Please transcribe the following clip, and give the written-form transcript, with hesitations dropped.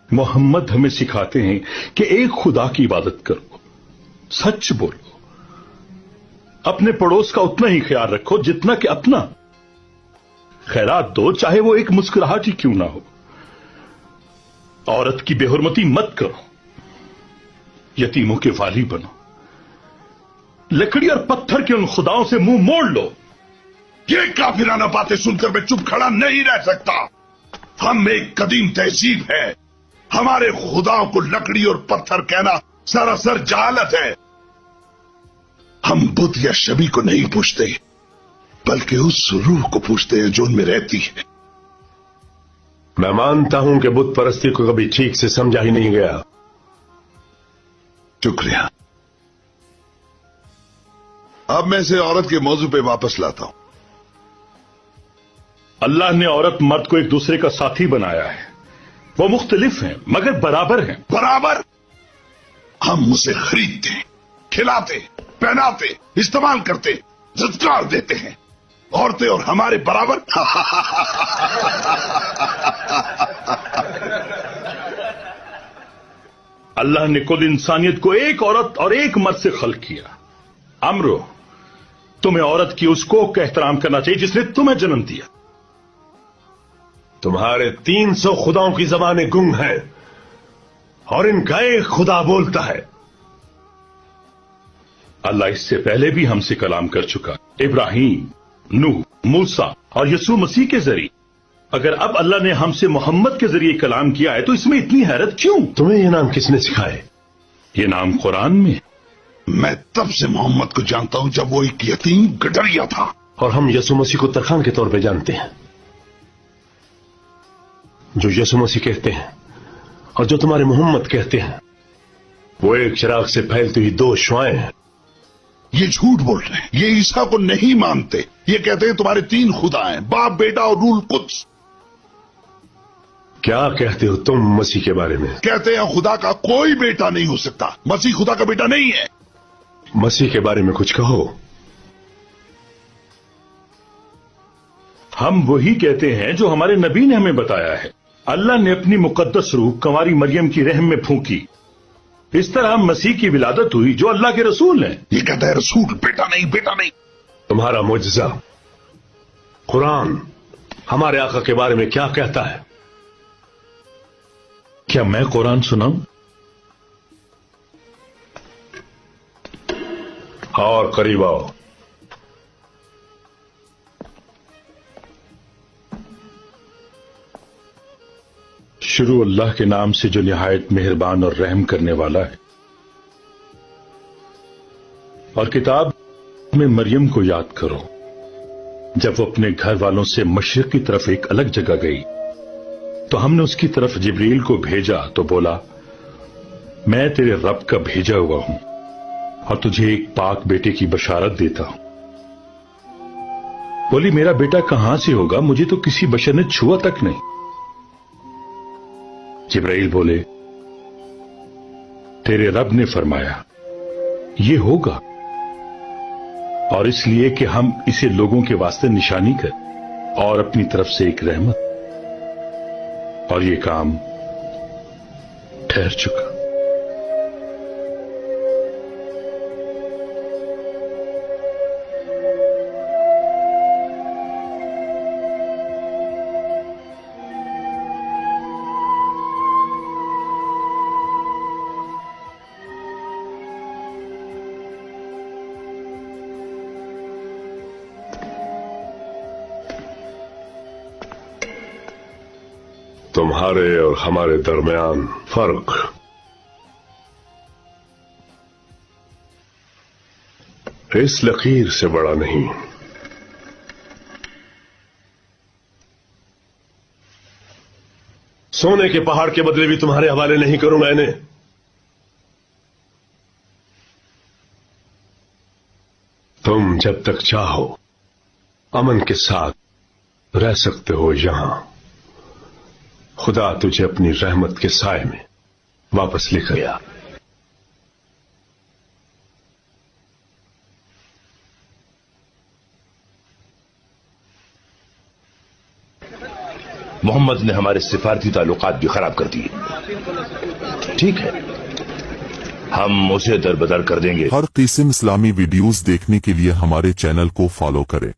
मोहम्मद हमें सिखाते हैं कि एक खुदा की इबादत करो, सच बोलो, अपने पड़ोस का उतना ही ख्याल रखो जितना कि अपना। खैरात दो, चाहे वो एक मुस्कुराहट ही क्यों ना हो। औरत की बेहुरमती मत करो, यतीमों के वाली बनो। लकड़ी और पत्थर के उन खुदाओं से मुंह मोड़ लो। ये काफिराना बातें सुनकर मैं चुप खड़ा नहीं रह सकता। हम एक कदीम तहजीब है, हमारे खुदाओं को लकड़ी और पत्थर कहना सरासर जहालत है। हम बुत या शबी को नहीं पूछते, बल्कि उस रूह को पूछते हैं जो उनमें रहती है। मैं मानता हूं कि बुत परस्ती को कभी ठीक से समझा ही नहीं गया। शुक्रिया। अब मैं इसे औरत के मौजू पे वापस लाता हूं। अल्लाह ने औरत मर्द को एक दूसरे का साथी बनाया है। वो मुख्तलिफ हैं मगर बराबर हैं। बराबर? हम उसे खरीदते, खिलाते, पहनाते, इस्तेमाल करते, संस्कार देते हैं। औरतें और हमारे बराबर? अल्लाह ने कुल इंसानियत को एक औरत और एक मर्द से खल्क किया। अमरो, तुम्हें औरत की उस कोख का एहतराम करना चाहिए जिसने तुम्हें जन्म दिया। तुम्हारे 300 खुदाओं की जबानें गुंग हैं और इनका एक खुदा बोलता है। अल्लाह इससे पहले भी हमसे कलाम कर चुका, इब्राहिम, नूह, मूसा और यसू मसीह के जरिए। अगर अब अल्लाह ने हमसे मोहम्मद के जरिए कलाम किया है तो इसमें इतनी हैरत क्यों? तुम्हें ये नाम किसने सिखाए? ये नाम कुरान में। मैं तब से मोहम्मद को जानता हूं जब वो एक यतीम गडरिया था। और हम यसु मसीह को तरखान के तौर पे जानते हैं। जो यसु मसीह कहते हैं और जो तुम्हारे मोहम्मद कहते हैं, वो एक चिराग से फैलती हुई दो शुआएं हैं। ये झूठ बोल रहे हैं। ये ईसा को नहीं मानते। ये कहते हैं तुम्हारे 3 खुदा हैं, बाप, बेटा और रूह कुद्स। क्या कहते हो तुम मसीह के बारे में? कहते हैं खुदा का कोई बेटा नहीं हो सकता। मसीह खुदा का बेटा नहीं है। मसीह के बारे में कुछ कहो। हम वही कहते हैं जो हमारे नबी ने हमें बताया है। अल्लाह ने अपनी मुकद्दस रूह कंवारी मरियम की रहम में फूंकी। इस तरह मसीह की विलादत हुई जो अल्लाह के रसूल हैं। ये कहता है रसूल, बेटा नहीं, बेटा नहीं। तुम्हारा मुजज़ा कुरान हमारे आका के बारे में क्या कहता है? क्या मैं कुरान सुनाऊं? और करीब आओ। शुरू अल्लाह के नाम से जो निहायत मेहरबान और रहम करने वाला है। और किताब में मरियम को याद करो जब वो अपने घर वालों से मशरिक की तरफ एक अलग जगह गई तो हमने उसकी तरफ जिब्रील को भेजा तो बोला, मैं तेरे रब का भेजा हुआ हूं और तुझे एक पाक बेटे की बशारत देता हूं। बोली, मेरा बेटा कहां से होगा? मुझे तो किसी बशर ने छुआ तक नहीं। जिब्राइल बोले, तेरे रब ने फरमाया ये होगा, और इसलिए कि हम इसे लोगों के वास्ते निशानी कर और अपनी तरफ से एक रहमत। और ये काम ठहर चुका। तुम्हारे और हमारे दरमियान फर्क इस लकीर से बड़ा नहीं। सोने के पहाड़ के बदले भी तुम्हारे हवाले नहीं करूंगा इन्हें। तुम जब तक चाहो अमन के साथ रह सकते हो यहां। खुदा तुझे अपनी रहमत के साए में वापस ले गया। محمد نے ہمارے سفارتی تعلقات بھی خراب کر دیے. ٹھیک ہے، ہم اسے دربدر کر دیں گے. ہر قسم اسلامی ویڈیوز دیکھنے کے لیے ہمارے چینل کو فالو کریں.